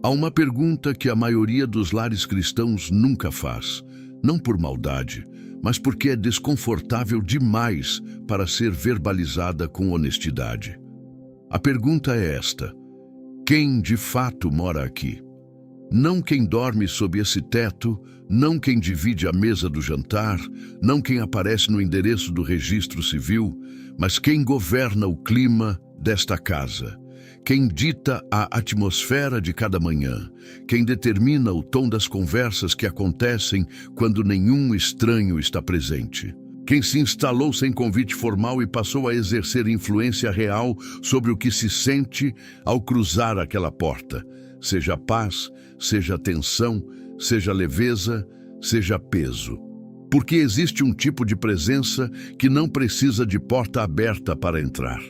Há uma pergunta que a maioria dos lares cristãos nunca faz, não por maldade, mas porque é desconfortável demais para ser verbalizada com honestidade. A pergunta é esta: quem de fato mora aqui? Não quem dorme sob esse teto, não quem divide a mesa do jantar, não quem aparece no endereço do registro civil, mas quem governa o clima desta casa. Quem dita a atmosfera de cada manhã, quem determina o tom das conversas que acontecem quando nenhum estranho está presente. Quem se instalou sem convite formal e passou a exercer influência real sobre o que se sente ao cruzar aquela porta, seja paz, seja tensão, seja leveza, seja peso. Porque existe um tipo de presença que não precisa de porta aberta para entrar.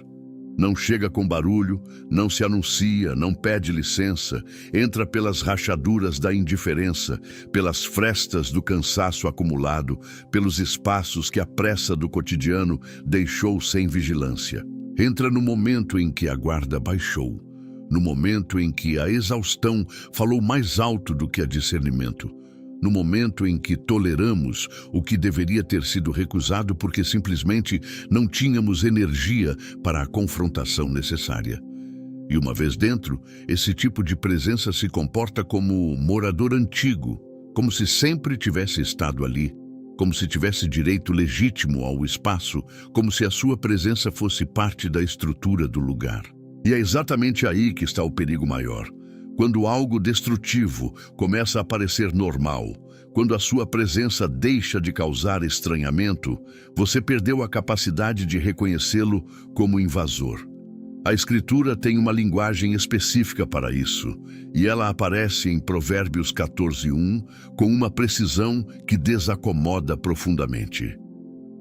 Não chega com barulho, não se anuncia, não pede licença, entra pelas rachaduras da indiferença, pelas frestas do cansaço acumulado, pelos espaços que a pressa do cotidiano deixou sem vigilância. Entra no momento em que a guarda baixou, no momento em que a exaustão falou mais alto do que a discernimento, no momento em que toleramos o que deveria ter sido recusado porque simplesmente não tínhamos energia para a confrontação necessária. E uma vez dentro, esse tipo de presença se comporta como morador antigo, como se sempre tivesse estado ali, como se tivesse direito legítimo ao espaço, como se a sua presença fosse parte da estrutura do lugar. E é exatamente aí que está o perigo maior. Quando algo destrutivo começa a parecer normal, quando a sua presença deixa de causar estranhamento, você perdeu a capacidade de reconhecê-lo como invasor. A Escritura tem uma linguagem específica para isso, e ela aparece em Provérbios 14:1 com uma precisão que desacomoda profundamente.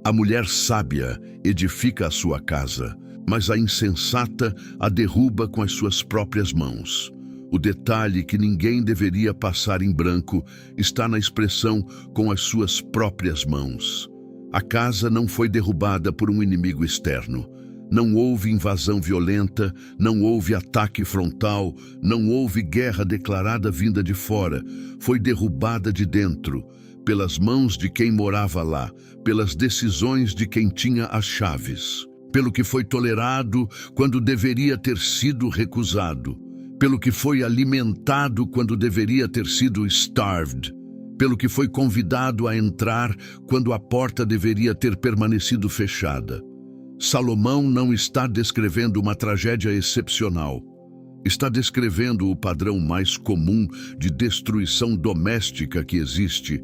A mulher sábia edifica a sua casa, mas a insensata a derruba com as suas próprias mãos. O detalhe que ninguém deveria passar em branco está na expressão "com as suas próprias mãos". A casa não foi derrubada por um inimigo externo. Não houve invasão violenta, não houve ataque frontal, não houve guerra declarada vinda de fora. Foi derrubada de dentro, pelas mãos de quem morava lá, pelas decisões de quem tinha as chaves, pelo que foi tolerado quando deveria ter sido recusado, pelo que foi alimentado quando deveria ter sido starved, pelo que foi convidado a entrar quando a porta deveria ter permanecido fechada. Salomão não está descrevendo uma tragédia excepcional. Está descrevendo o padrão mais comum de destruição doméstica que existe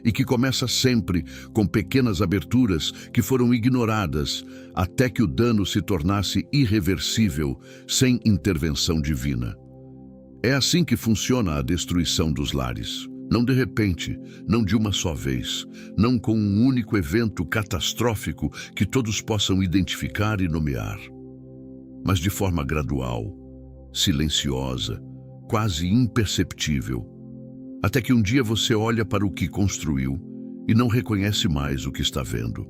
e que começa sempre com pequenas aberturas que foram ignoradas até que o dano se tornasse irreversível sem intervenção divina. É assim que funciona a destruição dos lares. Não de repente, não de uma só vez, não com um único evento catastrófico que todos possam identificar e nomear, mas de forma gradual, silenciosa, quase imperceptível, até que um dia você olha para o que construiu e não reconhece mais o que está vendo.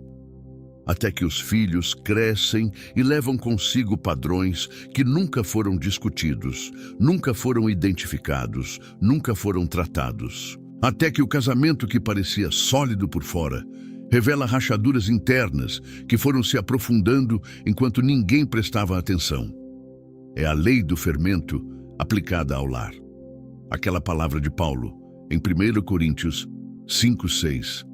Até que os filhos crescem e levam consigo padrões que nunca foram discutidos, nunca foram identificados, nunca foram tratados. Até que o casamento que parecia sólido por fora revela rachaduras internas que foram se aprofundando enquanto ninguém prestava atenção. É a lei do fermento aplicada ao lar. Aquela palavra de Paulo, em 1 Coríntios 5:6.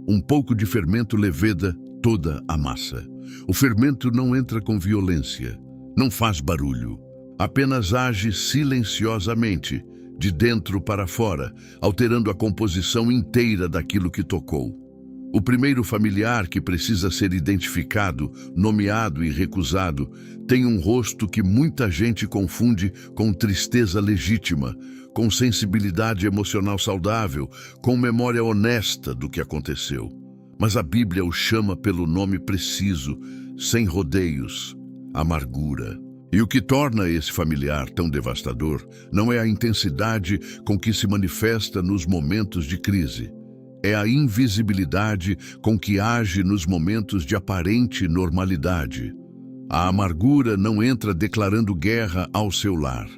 Um pouco de fermento leveda toda a massa. O fermento não entra com violência, não faz barulho, apenas age silenciosamente, de dentro para fora, alterando a composição inteira daquilo que tocou. O primeiro familiar que precisa ser identificado, nomeado e recusado, tem um rosto que muita gente confunde com tristeza legítima, com sensibilidade emocional saudável, com memória honesta do que aconteceu. Mas a Bíblia o chama pelo nome preciso, sem rodeios: amargura. E o que torna esse familiar tão devastador não é a intensidade com que se manifesta nos momentos de crise. É a invisibilidade com que age nos momentos de aparente normalidade. A amargura não entra declarando guerra ao seu lar.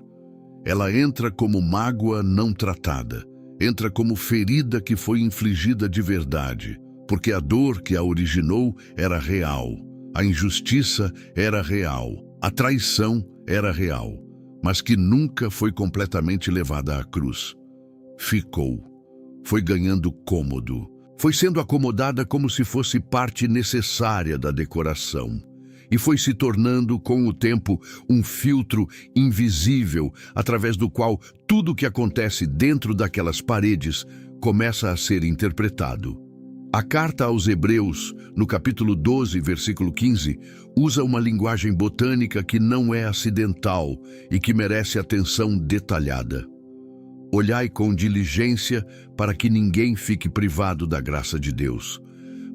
Ela entra como mágoa não tratada, entra como ferida que foi infligida de verdade, porque a dor que a originou era real, a injustiça era real, a traição era real, mas que nunca foi completamente levada à cruz. Ficou, foi ganhando cômodo, foi sendo acomodada como se fosse parte necessária da decoração. E foi se tornando, com o tempo, um filtro invisível, através do qual tudo o que acontece dentro daquelas paredes começa a ser interpretado. A carta aos Hebreus, no capítulo 12, versículo 15, usa uma linguagem botânica que não é acidental e que merece atenção detalhada. Olhai com diligência para que ninguém fique privado da graça de Deus,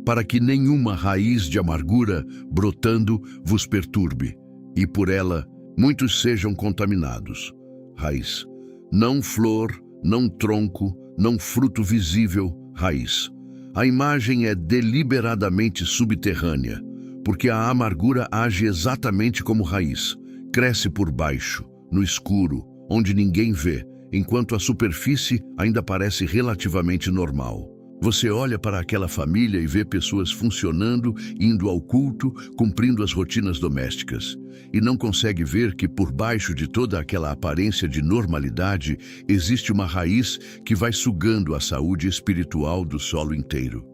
para que nenhuma raiz de amargura brotando vos perturbe, e por ela muitos sejam contaminados. Raiz. Não flor, não tronco, não fruto visível, raiz. A imagem é deliberadamente subterrânea, porque a amargura age exatamente como raiz. Cresce por baixo, no escuro, onde ninguém vê, enquanto a superfície ainda parece relativamente normal. Você olha para aquela família e vê pessoas funcionando, indo ao culto, cumprindo as rotinas domésticas, e não consegue ver que por baixo de toda aquela aparência de normalidade existe uma raiz que vai sugando a saúde espiritual do solo inteiro.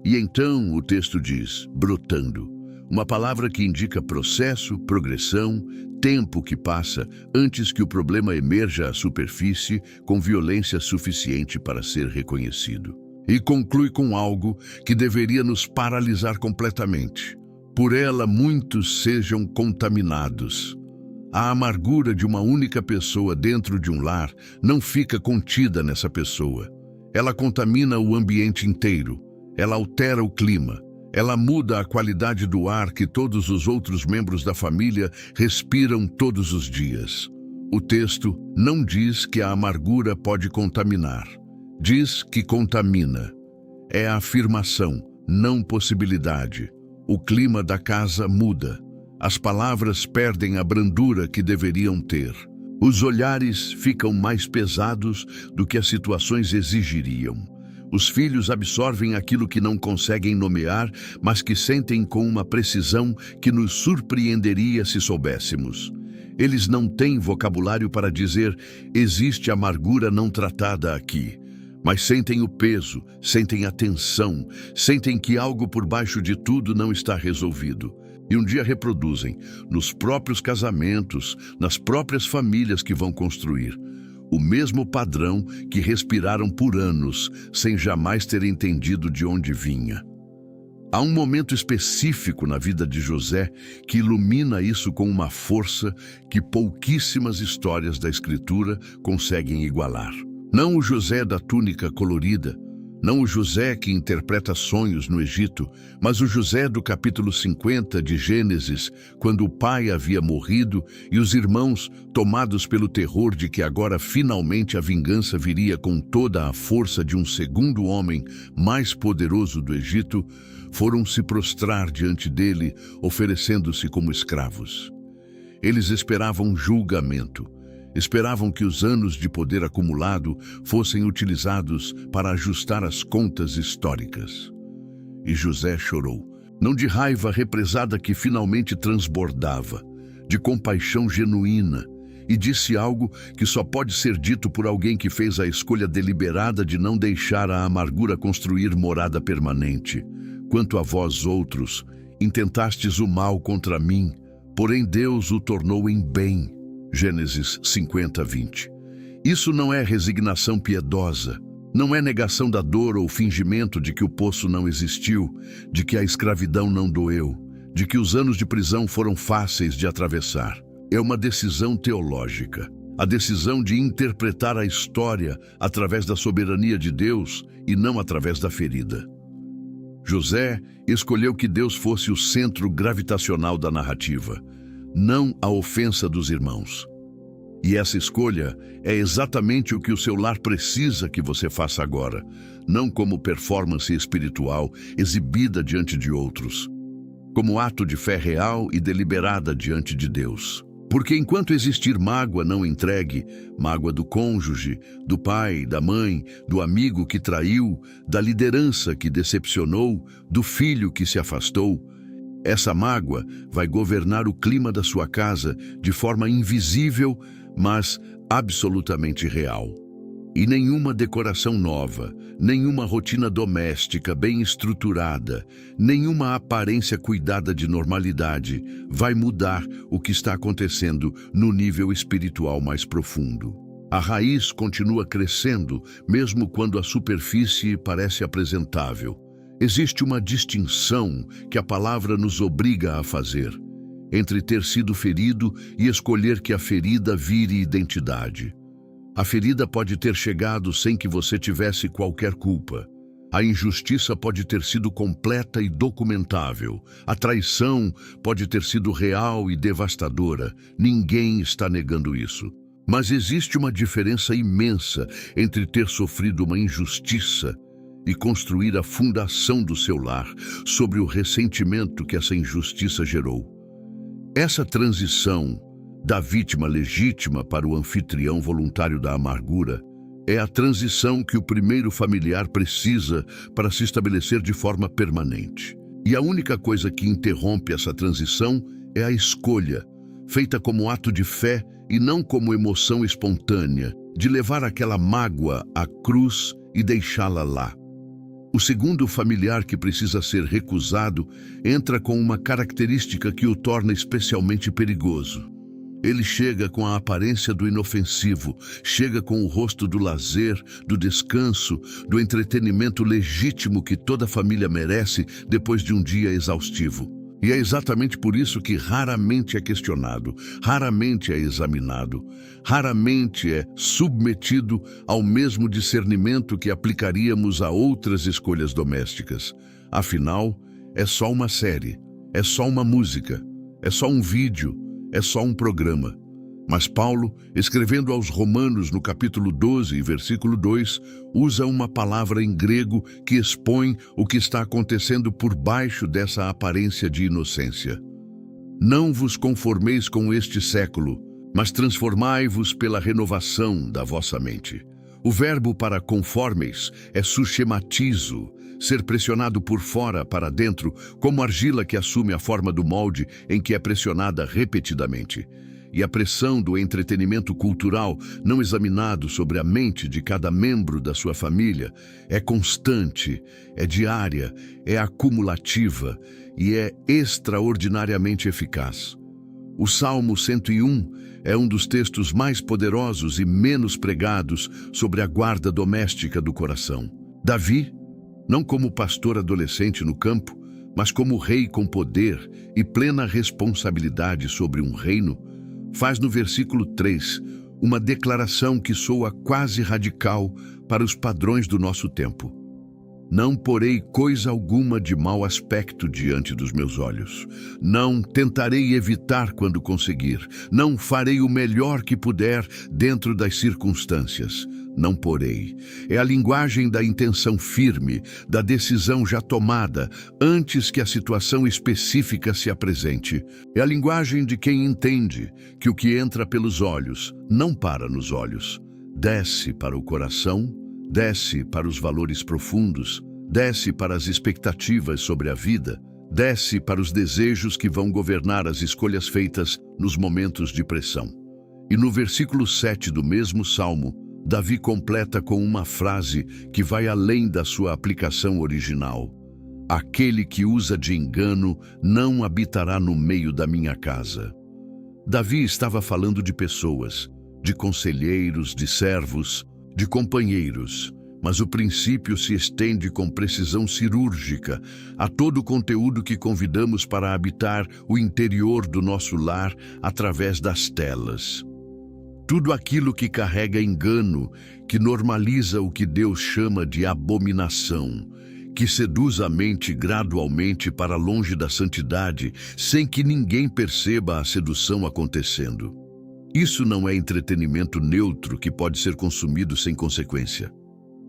E então o texto diz, brotando, uma palavra que indica processo, progressão, tempo que passa antes que o problema emerja à superfície com violência suficiente para ser reconhecido. E conclui com algo que deveria nos paralisar completamente. Por ela muitos sejam contaminados. A amargura de uma única pessoa dentro de um lar não fica contida nessa pessoa. Ela contamina o ambiente inteiro. Ela altera o clima. Ela muda a qualidade do ar que todos os outros membros da família respiram todos os dias. O texto não diz que a amargura pode contaminar. Diz que contamina. É a afirmação, não possibilidade. O clima da casa muda. As palavras perdem a brandura que deveriam ter. Os olhares ficam mais pesados do que as situações exigiriam. Os filhos absorvem aquilo que não conseguem nomear, mas que sentem com uma precisão que nos surpreenderia se soubéssemos. Eles não têm vocabulário para dizer, existe amargura não tratada aqui. Mas sentem o peso, sentem a tensão, sentem que algo por baixo de tudo não está resolvido. E um dia reproduzem, nos próprios casamentos, nas próprias famílias que vão construir, o mesmo padrão que respiraram por anos, sem jamais ter entendido de onde vinha. Há um momento específico na vida de José que ilumina isso com uma força que pouquíssimas histórias da Escritura conseguem igualar. Não o José da túnica colorida, não o José que interpreta sonhos no Egito, mas o José do capítulo 50 de Gênesis, quando o pai havia morrido e os irmãos, tomados pelo terror de que agora finalmente a vingança viria com toda a força de um segundo homem mais poderoso do Egito, foram se prostrar diante dele, oferecendo-se como escravos. Eles esperavam julgamento. Esperavam que os anos de poder acumulado fossem utilizados para ajustar as contas históricas. E José chorou, não de raiva represada que finalmente transbordava, de compaixão genuína, e disse algo que só pode ser dito por alguém que fez a escolha deliberada de não deixar a amargura construir morada permanente. Quanto a vós outros, intentastes o mal contra mim, porém Deus o tornou em bem. Gênesis 50, 20. Isso não é resignação piedosa, não é negação da dor ou fingimento de que o poço não existiu, de que a escravidão não doeu, de que os anos de prisão foram fáceis de atravessar. É uma decisão teológica, a decisão de interpretar a história através da soberania de Deus e não através da ferida. José escolheu que Deus fosse o centro gravitacional da narrativa, não a ofensa dos irmãos. E essa escolha é exatamente o que o seu lar precisa que você faça agora, não como performance espiritual exibida diante de outros, como ato de fé real e deliberada diante de Deus. Porque enquanto existir mágoa não entregue, mágoa do cônjuge, do pai, da mãe, do amigo que traiu, da liderança que decepcionou, do filho que se afastou, essa mágoa vai governar o clima da sua casa de forma invisível, mas absolutamente real. E nenhuma decoração nova, nenhuma rotina doméstica bem estruturada, nenhuma aparência cuidada de normalidade vai mudar o que está acontecendo no nível espiritual mais profundo. A raiz continua crescendo, mesmo quando a superfície parece apresentável. Existe uma distinção que a palavra nos obriga a fazer entre ter sido ferido e escolher que a ferida vire identidade. A ferida pode ter chegado sem que você tivesse qualquer culpa. A injustiça pode ter sido completa e documentável. A traição pode ter sido real e devastadora. Ninguém está negando isso. Mas existe uma diferença imensa entre ter sofrido uma injustiça e construir a fundação do seu lar sobre o ressentimento que essa injustiça gerou. Essa transição da vítima legítima para o anfitrião voluntário da amargura é a transição que o primeiro familiar precisa para se estabelecer de forma permanente. E a única coisa que interrompe essa transição é a escolha, feita como ato de fé e não como emoção espontânea, de levar aquela mágoa à cruz e deixá-la lá. O segundo familiar que precisa ser recusado entra com uma característica que o torna especialmente perigoso. Ele chega com a aparência do inofensivo, chega com o rosto do lazer, do descanso, do entretenimento legítimo que toda família merece depois de um dia exaustivo. E é exatamente por isso que raramente é questionado, raramente é examinado, raramente é submetido ao mesmo discernimento que aplicaríamos a outras escolhas domésticas. Afinal, é só uma série, é só uma música, é só um vídeo, é só um programa. Mas Paulo, escrevendo aos Romanos no capítulo 12, versículo 2, usa uma palavra em grego que expõe o que está acontecendo por baixo dessa aparência de inocência. Não vos conformeis com este século, mas transformai-vos pela renovação da vossa mente. O verbo para conformeis é suschematizo, ser pressionado por fora para dentro, como argila que assume a forma do molde em que é pressionada repetidamente. E a pressão do entretenimento cultural, não examinado sobre a mente de cada membro da sua família, é constante, é diária, é acumulativa e é extraordinariamente eficaz. O Salmo 101 é um dos textos mais poderosos e menos pregados sobre a guarda doméstica do coração. Davi, não como pastor adolescente no campo, mas como rei com poder e plena responsabilidade sobre um reino, faz no versículo 3 uma declaração que soa quase radical para os padrões do nosso tempo. Não porei coisa alguma de mau aspecto diante dos meus olhos. Não tentarei evitar quando conseguir. Não farei o melhor que puder dentro das circunstâncias. Não porei. É a linguagem da intenção firme, da decisão já tomada, antes que a situação específica se apresente. É a linguagem de quem entende que o que entra pelos olhos não para nos olhos. Desce para o coração, desce para os valores profundos, desce para as expectativas sobre a vida, desce para os desejos que vão governar as escolhas feitas nos momentos de pressão. E no versículo 7 do mesmo Salmo, Davi completa com uma frase que vai além da sua aplicação original. Aquele que usa de engano não habitará no meio da minha casa. Davi estava falando de pessoas, de conselheiros, de servos, de companheiros, mas o princípio se estende com precisão cirúrgica a todo o conteúdo que convidamos para habitar o interior do nosso lar através das telas. Tudo aquilo que carrega engano, que normaliza o que Deus chama de abominação, que seduz a mente gradualmente para longe da santidade, sem que ninguém perceba a sedução acontecendo. Isso não é entretenimento neutro que pode ser consumido sem consequência.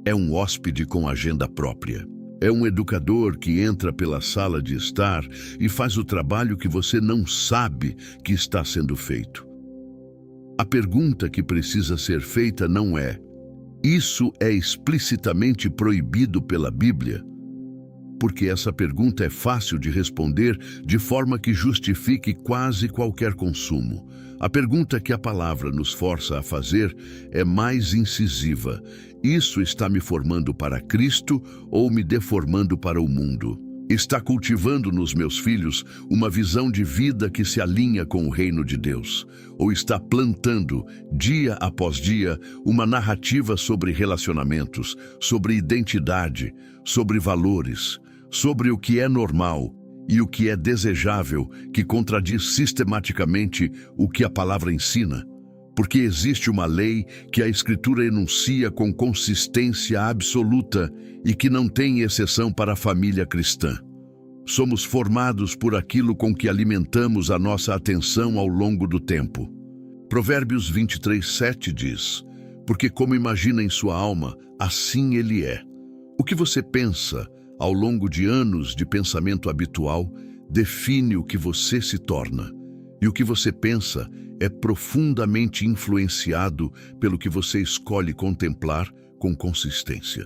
É um hóspede com agenda própria. É um educador que entra pela sala de estar e faz o trabalho que você não sabe que está sendo feito. A pergunta que precisa ser feita não é: isso é explicitamente proibido pela Bíblia? Porque essa pergunta é fácil de responder de forma que justifique quase qualquer consumo. A pergunta que a palavra nos força a fazer é mais incisiva: isso está me formando para Cristo ou me deformando para o mundo? Está cultivando nos meus filhos uma visão de vida que se alinha com o reino de Deus? Ou está plantando, dia após dia, uma narrativa sobre relacionamentos, sobre identidade, sobre valores, sobre o que é normal e o que é desejável, que contradiz sistematicamente o que a palavra ensina? Porque existe uma lei que a Escritura enuncia com consistência absoluta e que não tem exceção para a família cristã. Somos formados por aquilo com que alimentamos a nossa atenção ao longo do tempo. Provérbios 23:7 diz: porque como imagina em sua alma, assim ele é. O que você pensa ao longo de anos de pensamento habitual define o que você se torna. E o que você pensa é profundamente influenciado pelo que você escolhe contemplar com consistência.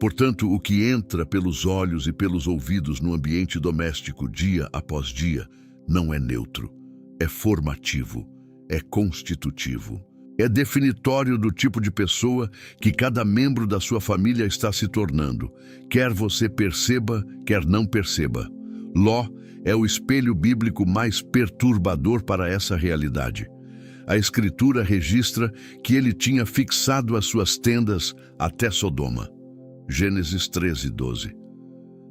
Portanto, o que entra pelos olhos e pelos ouvidos no ambiente doméstico dia após dia não é neutro, é formativo, é constitutivo. É definitório do tipo de pessoa que cada membro da sua família está se tornando, quer você perceba, quer não perceba. Ló é o espelho bíblico mais perturbador para essa realidade. A Escritura registra que ele tinha fixado as suas tendas até Sodoma. Gênesis 13:12.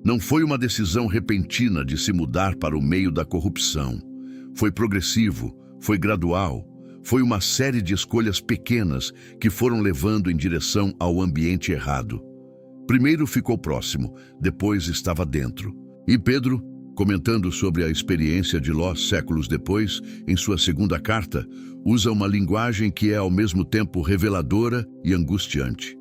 Não foi uma decisão repentina de se mudar para o meio da corrupção. Foi progressivo, foi gradual, foi uma série de escolhas pequenas que foram levando em direção ao ambiente errado. Primeiro ficou próximo, depois estava dentro. E Pedro, comentando sobre a experiência de Ló séculos depois, em sua segunda carta, usa uma linguagem que é ao mesmo tempo reveladora e angustiante.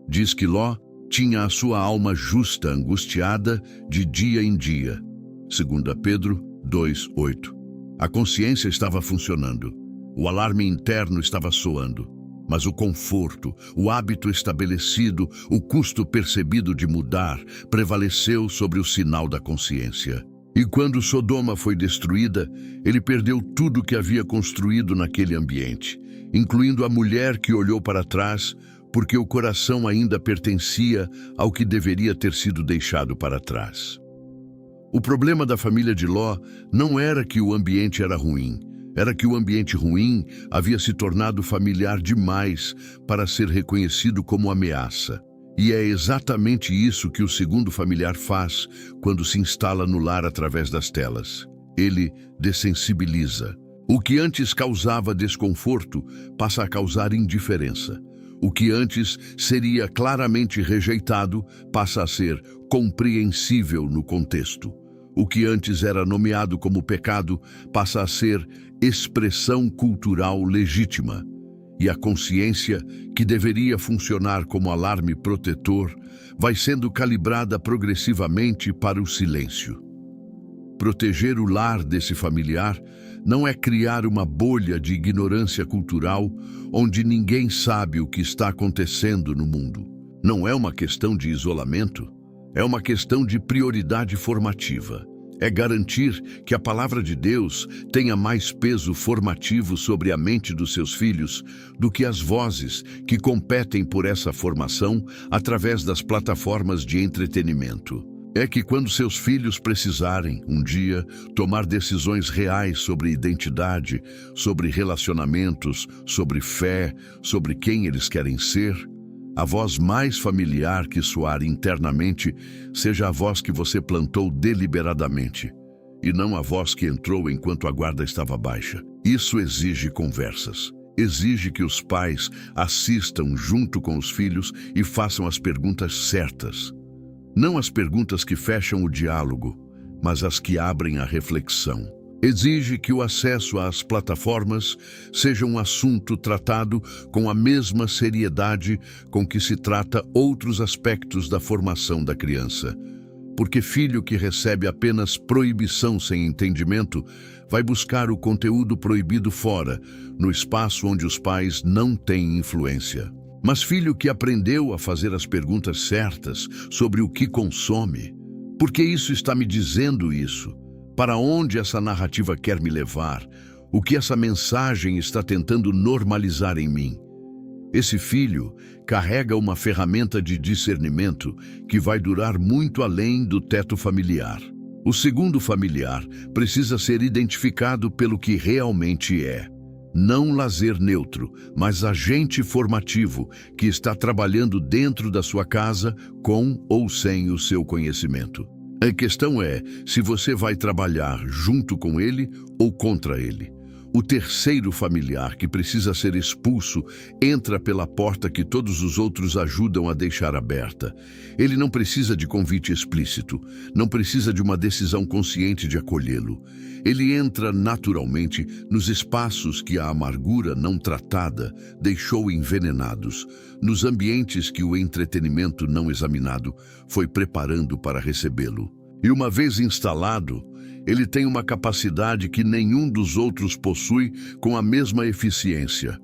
Diz que Ló tinha a sua alma justa angustiada de dia em dia. 2 Pedro 2:8. A consciência estava funcionando. O alarme interno estava soando. Mas o conforto, o hábito estabelecido, o custo percebido de mudar, prevaleceu sobre o sinal da consciência. E quando Sodoma foi destruída, ele perdeu tudo que havia construído naquele ambiente, incluindo a mulher que olhou para trás, porque o coração ainda pertencia ao que deveria ter sido deixado para trás. O problema da família de Ló não era que o ambiente era ruim, era que o ambiente ruim havia se tornado familiar demais para ser reconhecido como ameaça. E é exatamente isso que o segundo familiar faz quando se instala no lar através das telas. Ele dessensibiliza. O que antes causava desconforto passa a causar indiferença. O que antes seria claramente rejeitado passa a ser compreensível no contexto. O que antes era nomeado como pecado passa a ser expressão cultural legítima. E a consciência, que deveria funcionar como alarme protetor, vai sendo calibrada progressivamente para o silêncio. Proteger o lar desse familiar não é criar uma bolha de ignorância cultural onde ninguém sabe o que está acontecendo no mundo. Não é uma questão de isolamento, é uma questão de prioridade formativa. É garantir que a palavra de Deus tenha mais peso formativo sobre a mente dos seus filhos do que as vozes que competem por essa formação através das plataformas de entretenimento. É que quando seus filhos precisarem, um dia, tomar decisões reais sobre identidade, sobre relacionamentos, sobre fé, sobre quem eles querem ser, a voz mais familiar que soar internamente seja a voz que você plantou deliberadamente, e não a voz que entrou enquanto a guarda estava baixa. Isso exige conversas. Exige que os pais assistam junto com os filhos e façam as perguntas certas. Não as perguntas que fecham o diálogo, mas as que abrem a reflexão. Exige que o acesso às plataformas seja um assunto tratado com a mesma seriedade com que se trata outros aspectos da formação da criança. Porque filho que recebe apenas proibição sem entendimento vai buscar o conteúdo proibido fora, no espaço onde os pais não têm influência. Mas filho que aprendeu a fazer as perguntas certas sobre o que consome, por que isso está me dizendo isso? Para onde essa narrativa quer me levar? O que essa mensagem está tentando normalizar em mim? Esse filho carrega uma ferramenta de discernimento que vai durar muito além do teto familiar. O segundo familiar precisa ser identificado pelo que realmente é. Não lazer neutro, mas agente formativo que está trabalhando dentro da sua casa com ou sem o seu conhecimento. A questão é se você vai trabalhar junto com ele ou contra ele. O terceiro familiar que precisa ser expulso entra pela porta que todos os outros ajudam a deixar aberta. Ele não precisa de convite explícito, não precisa de uma decisão consciente de acolhê-lo. Ele entra naturalmente nos espaços que a amargura não tratada deixou envenenados, nos ambientes que o entretenimento não examinado foi preparando para recebê-lo. E uma vez instalado, ele tem uma capacidade que nenhum dos outros possui com a mesma eficiência.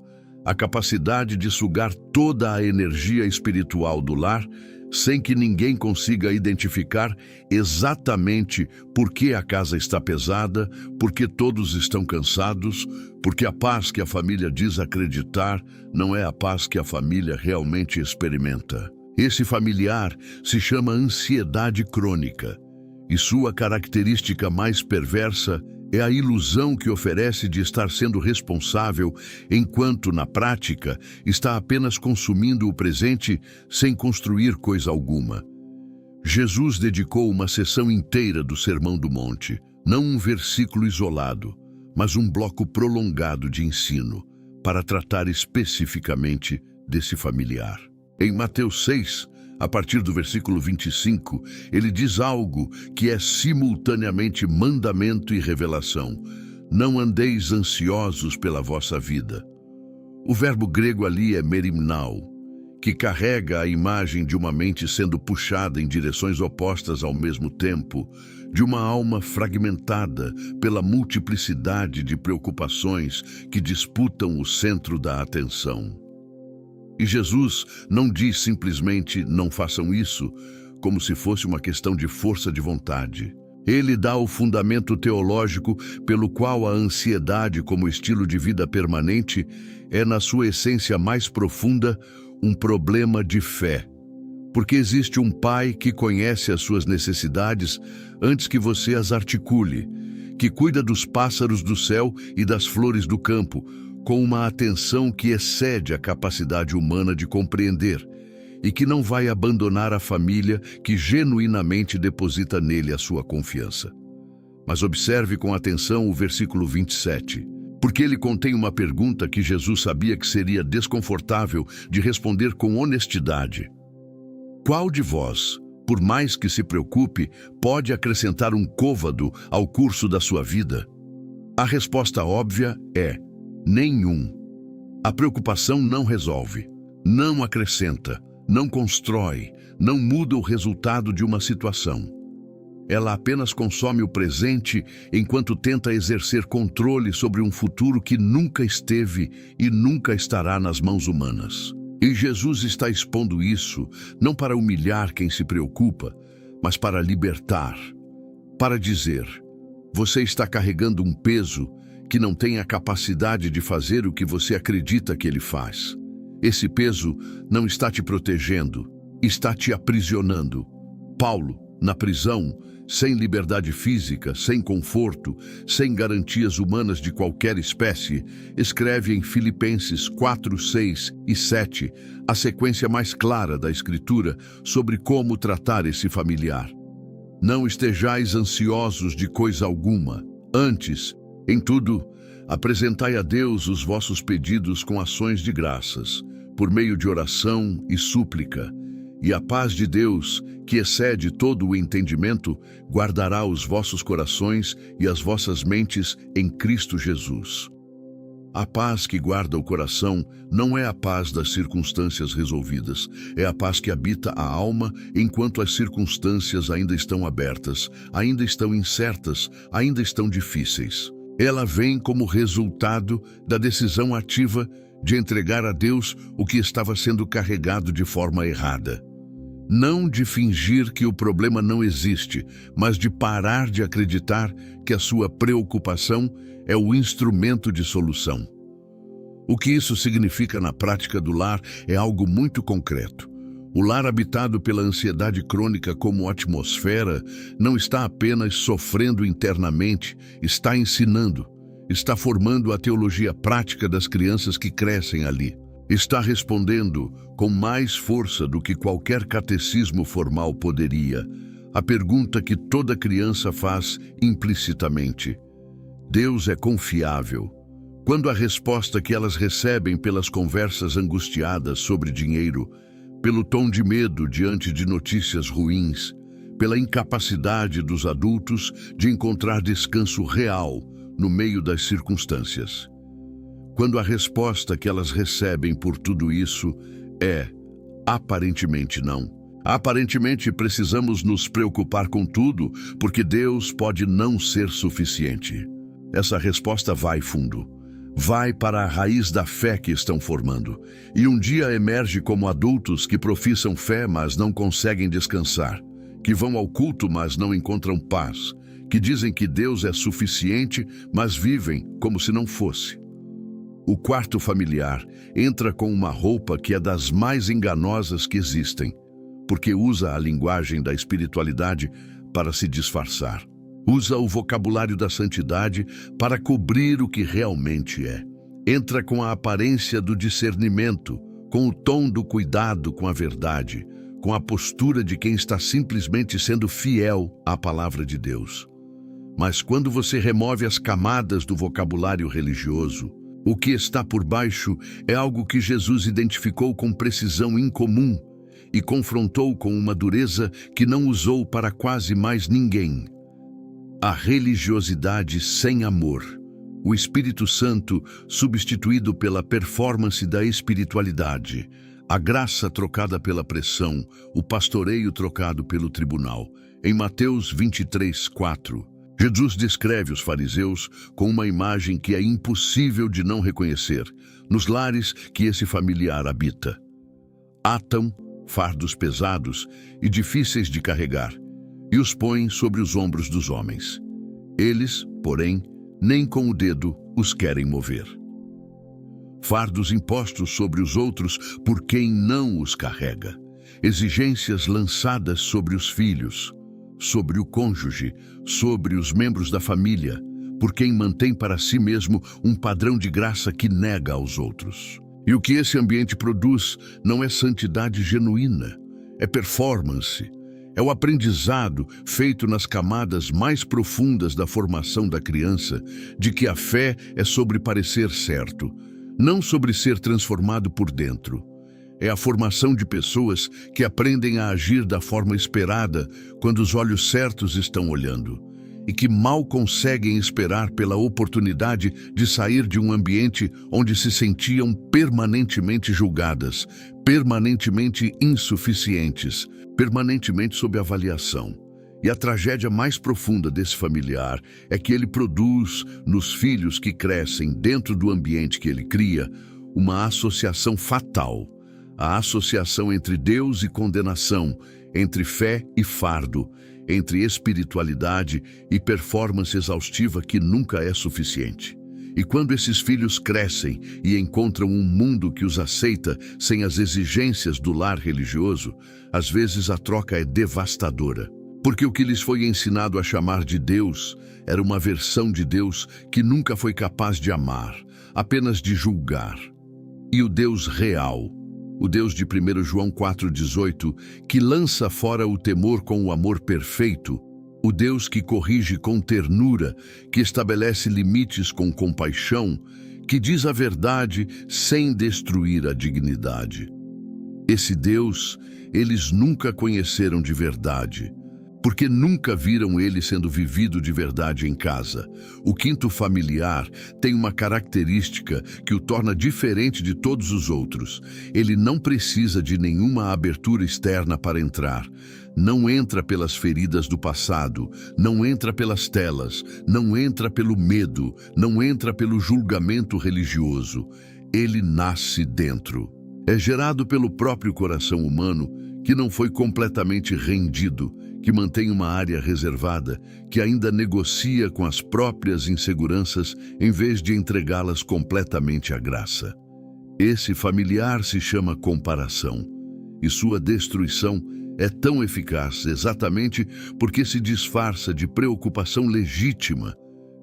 A capacidade de sugar toda a energia espiritual do lar, sem que ninguém consiga identificar exatamente por que a casa está pesada, por que todos estão cansados, porque a paz que a família diz acreditar não é a paz que a família realmente experimenta. Esse familiar se chama ansiedade crônica. E sua característica mais perversa é a ilusão que oferece de estar sendo responsável, enquanto, na prática, está apenas consumindo o presente sem construir coisa alguma. Jesus dedicou uma sessão inteira do Sermão do Monte, não um versículo isolado, mas um bloco prolongado de ensino, para tratar especificamente desse familiar. Em Mateus 6, a partir do versículo 25, ele diz algo que é simultaneamente mandamento e revelação. Não andeis ansiosos pela vossa vida. O verbo grego ali é merimnao, que carrega a imagem de uma mente sendo puxada em direções opostas ao mesmo tempo, de uma alma fragmentada pela multiplicidade de preocupações que disputam o centro da atenção. E Jesus não diz simplesmente não façam isso, como se fosse uma questão de força de vontade. Ele dá o fundamento teológico pelo qual a ansiedade como estilo de vida permanente é, na sua essência mais profunda, um problema de fé. Porque existe um pai que conhece as suas necessidades antes que você as articule, que cuida dos pássaros do céu e das flores do campo, com uma atenção que excede a capacidade humana de compreender, e que não vai abandonar a família que genuinamente deposita nele a sua confiança. Mas observe com atenção o versículo 27, porque ele contém uma pergunta que Jesus sabia que seria desconfortável de responder com honestidade. Qual de vós, por mais que se preocupe, pode acrescentar um côvado ao curso da sua vida? A resposta óbvia é: nenhum. A preocupação não resolve, não acrescenta, não constrói, não muda o resultado de uma situação. Ela apenas consome o presente enquanto tenta exercer controle sobre um futuro que nunca esteve e nunca estará nas mãos humanas. E Jesus está expondo isso não para humilhar quem se preocupa, mas para libertar, para dizer: você está carregando um peso que não tem a capacidade de fazer o que você acredita que ele faz. Esse peso não está te protegendo, está te aprisionando. Paulo, na prisão, sem liberdade física, sem conforto, sem garantias humanas de qualquer espécie, escreve em Filipenses 4, 6 e 7 a sequência mais clara da Escritura sobre como tratar esse familiar. Não estejais ansiosos de coisa alguma, antes, em tudo, apresentai a Deus os vossos pedidos com ações de graças, por meio de oração e súplica, e a paz de Deus, que excede todo o entendimento, guardará os vossos corações e as vossas mentes em Cristo Jesus. A paz que guarda o coração não é a paz das circunstâncias resolvidas, é a paz que habita a alma enquanto as circunstâncias ainda estão abertas, ainda estão incertas, ainda estão difíceis. Ela vem como resultado da decisão ativa de entregar a Deus o que estava sendo carregado de forma errada. Não de fingir que o problema não existe, mas de parar de acreditar que a sua preocupação é o instrumento de solução. O que isso significa na prática do lar é algo muito concreto. O lar habitado pela ansiedade crônica como atmosfera não está apenas sofrendo internamente, está ensinando, está formando a teologia prática das crianças que crescem ali. Está respondendo com mais força do que qualquer catecismo formal poderia a pergunta que toda criança faz implicitamente: Deus é confiável? Quando a resposta que elas recebem pelas conversas angustiadas sobre dinheiro, pelo tom de medo diante de notícias ruins, pela incapacidade dos adultos de encontrar descanso real no meio das circunstâncias. Quando a resposta que elas recebem por tudo isso é aparentemente não. Aparentemente precisamos nos preocupar com tudo, porque Deus pode não ser suficiente. Essa resposta vai fundo. Vai para a raiz da fé que estão formando. E um dia emerge como adultos que professam fé, mas não conseguem descansar. Que vão ao culto, mas não encontram paz. Que dizem que Deus é suficiente, mas vivem como se não fosse. O quarto familiar entra com uma roupa que é das mais enganosas que existem, porque usa a linguagem da espiritualidade para se disfarçar. Usa o vocabulário da santidade para cobrir o que realmente é. Entra com a aparência do discernimento, com o tom do cuidado com a verdade, com a postura de quem está simplesmente sendo fiel à palavra de Deus. Mas quando você remove as camadas do vocabulário religioso, o que está por baixo é algo que Jesus identificou com precisão incomum e confrontou com uma dureza que não usou para quase mais ninguém. A religiosidade sem amor. O Espírito Santo substituído pela performance da espiritualidade. A graça trocada pela pressão. O pastoreio trocado pelo tribunal. Em Mateus 23:4. Jesus descreve os fariseus com uma imagem que é impossível de não reconhecer nos lares que esse familiar habita. Atam fardos pesados e difíceis de carregar e os põem sobre os ombros dos homens. Eles, porém, nem com o dedo os querem mover. Fardos impostos sobre os outros por quem não os carrega. Exigências lançadas sobre os filhos, sobre o cônjuge, sobre os membros da família, por quem mantém para si mesmo um padrão de graça que nega aos outros. E o que esse ambiente produz não é santidade genuína, é performance, é o aprendizado feito nas camadas mais profundas da formação da criança de que a fé é sobre parecer certo, não sobre ser transformado por dentro. É a formação de pessoas que aprendem a agir da forma esperada quando os olhos certos estão olhando e que mal conseguem esperar pela oportunidade de sair de um ambiente onde se sentiam permanentemente julgadas, permanentemente insuficientes, permanentemente sob avaliação. E a tragédia mais profunda desse familiar é que ele produz, nos filhos que crescem dentro do ambiente que ele cria, uma associação fatal. A associação entre Deus e condenação, entre fé e fardo, entre espiritualidade e performance exaustiva que nunca é suficiente. E quando esses filhos crescem e encontram um mundo que os aceita sem as exigências do lar religioso, às vezes a troca é devastadora. Porque o que lhes foi ensinado a chamar de Deus era uma versão de Deus que nunca foi capaz de amar, apenas de julgar. E o Deus real, o Deus de 1 João 4,18, que lança fora o temor com o amor perfeito, o Deus que corrige com ternura, que estabelece limites com compaixão, que diz a verdade sem destruir a dignidade. Esse Deus, eles nunca conheceram de verdade. porque nunca viram ele sendo vivido de verdade em casa. O quinto familiar tem uma característica que o torna diferente de todos os outros. Ele não precisa de nenhuma abertura externa para entrar. Não entra pelas feridas do passado, não entra pelas telas, não entra pelo medo, não entra pelo julgamento religioso. Ele nasce dentro. É gerado pelo próprio coração humano, que não foi completamente rendido, que mantém uma área reservada, que ainda negocia com as próprias inseguranças em vez de entregá-las completamente à graça. Esse familiar se chama comparação, e sua destruição é tão eficaz exatamente porque se disfarça de preocupação legítima,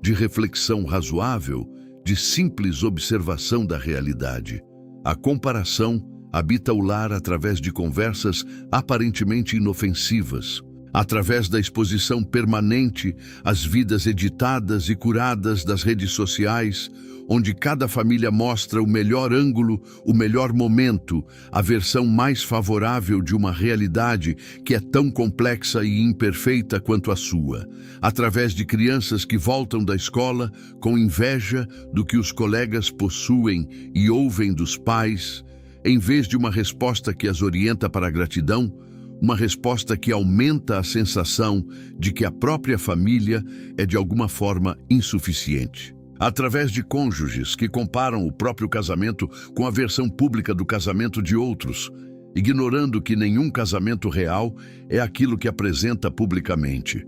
de reflexão razoável, de simples observação da realidade. A comparação habita o lar através de conversas aparentemente inofensivas, através da exposição permanente às vidas editadas e curadas das redes sociais, onde cada família mostra o melhor ângulo, o melhor momento, a versão mais favorável de uma realidade que é tão complexa e imperfeita quanto a sua, através de crianças que voltam da escola com inveja do que os colegas possuem e ouvem dos pais, em vez de uma resposta que as orienta para a gratidão, uma resposta que aumenta a sensação de que a própria família é de alguma forma insuficiente. Através de cônjuges que comparam o próprio casamento com a versão pública do casamento de outros, ignorando que nenhum casamento real é aquilo que apresenta publicamente.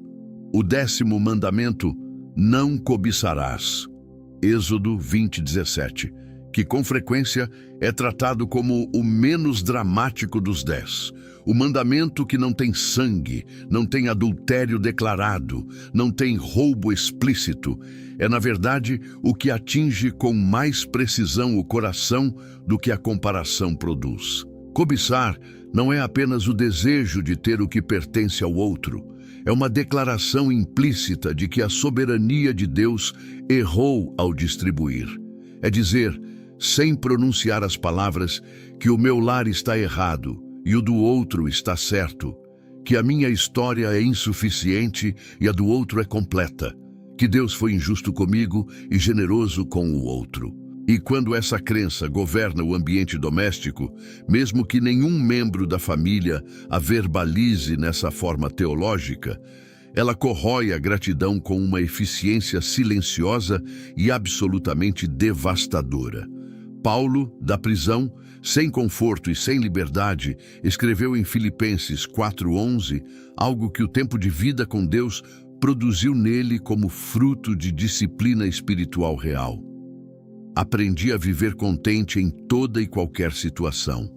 O 10º mandamento, não cobiçarás. Êxodo 20:17, que com frequência é tratado como o menos dramático dos 10. O mandamento que não tem sangue, não tem adultério declarado, não tem roubo explícito, é na verdade o que atinge com mais precisão o coração do que a comparação produz. Cobiçar não é apenas o desejo de ter o que pertence ao outro, é uma declaração implícita de que a soberania de Deus errou ao distribuir. É dizer, sem pronunciar as palavras, que o meu lar está errado e o do outro está certo, que a minha história é insuficiente e a do outro é completa, que Deus foi injusto comigo e generoso com o outro. E quando essa crença governa o ambiente doméstico, mesmo que nenhum membro da família a verbalize nessa forma teológica, ela corrói a gratidão com uma eficiência silenciosa e absolutamente devastadora. Paulo, da prisão, sem conforto e sem liberdade, escreveu em Filipenses 4:11 algo que o tempo de vida com Deus produziu nele como fruto de disciplina espiritual real. Aprendi a viver contente em toda e qualquer situação.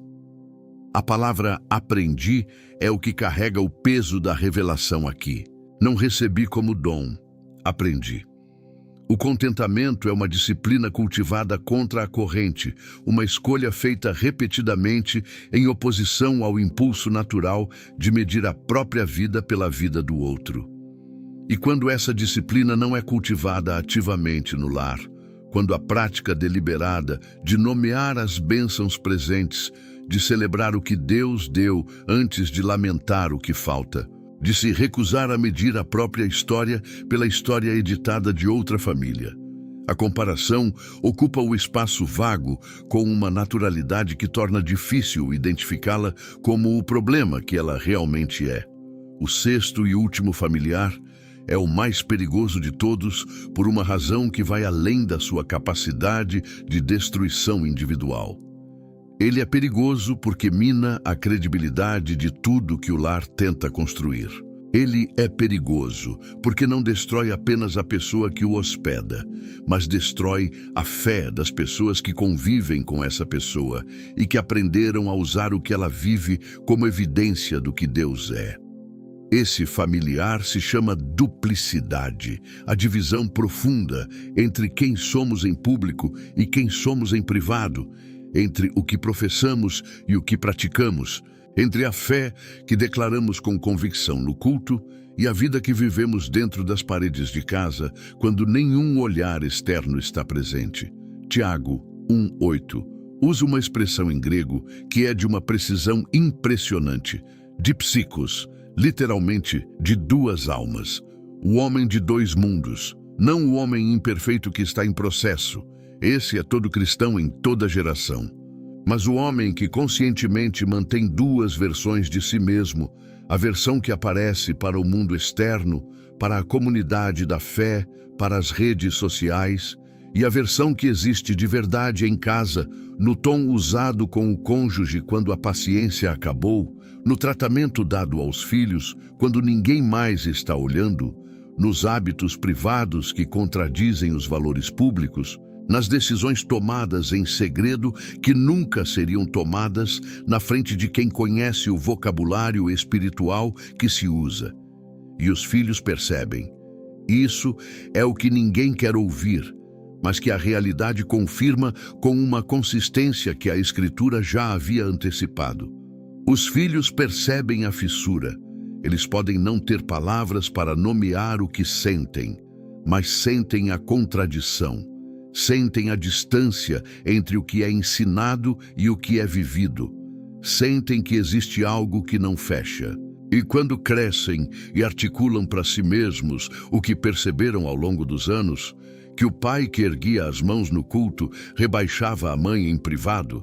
A palavra aprendi é o que carrega o peso da revelação aqui. Não recebi como dom, aprendi. O contentamento é uma disciplina cultivada contra a corrente, uma escolha feita repetidamente em oposição ao impulso natural de medir a própria vida pela vida do outro. E quando essa disciplina não é cultivada ativamente no lar, quando a prática deliberada de nomear as bênçãos presentes, de celebrar o que Deus deu antes de lamentar o que falta, de se recusar a medir a própria história pela história editada de outra família. A comparação ocupa o espaço vago com uma naturalidade que torna difícil identificá-la como o problema que ela realmente é. O 6º e último familiar é o mais perigoso de todos por uma razão que vai além da sua capacidade de destruição individual. Ele é perigoso porque mina a credibilidade de tudo que o lar tenta construir. Ele é perigoso porque não destrói apenas a pessoa que o hospeda, mas destrói a fé das pessoas que convivem com essa pessoa e que aprenderam a usar o que ela vive como evidência do que Deus é. Esse familiar se chama duplicidade, a divisão profunda entre quem somos em público e quem somos em privado, entre o que professamos e o que praticamos, entre a fé que declaramos com convicção no culto e a vida que vivemos dentro das paredes de casa, quando nenhum olhar externo está presente. Tiago 1:8 usa uma expressão em grego que é de uma precisão impressionante, dipsikos, literalmente de duas almas, o homem de dois mundos, não o homem imperfeito que está em processo. Esse é todo cristão em toda geração. Mas o homem que conscientemente mantém duas versões de si mesmo, a versão que aparece para o mundo externo, para a comunidade da fé, para as redes sociais, e a versão que existe de verdade em casa, no tom usado com o cônjuge quando a paciência acabou, no tratamento dado aos filhos quando ninguém mais está olhando, nos hábitos privados que contradizem os valores públicos, nas decisões tomadas em segredo que nunca seriam tomadas na frente de quem conhece o vocabulário espiritual que se usa. E os filhos percebem. Isso é o que ninguém quer ouvir, mas que a realidade confirma com uma consistência que a Escritura já havia antecipado. Os filhos percebem a fissura. Eles podem não ter palavras para nomear o que sentem, mas sentem a contradição. Sentem a distância entre o que é ensinado e o que é vivido. Sentem que existe algo que não fecha. E quando crescem e articulam para si mesmos o que perceberam ao longo dos anos, que o pai que erguia as mãos no culto rebaixava a mãe em privado,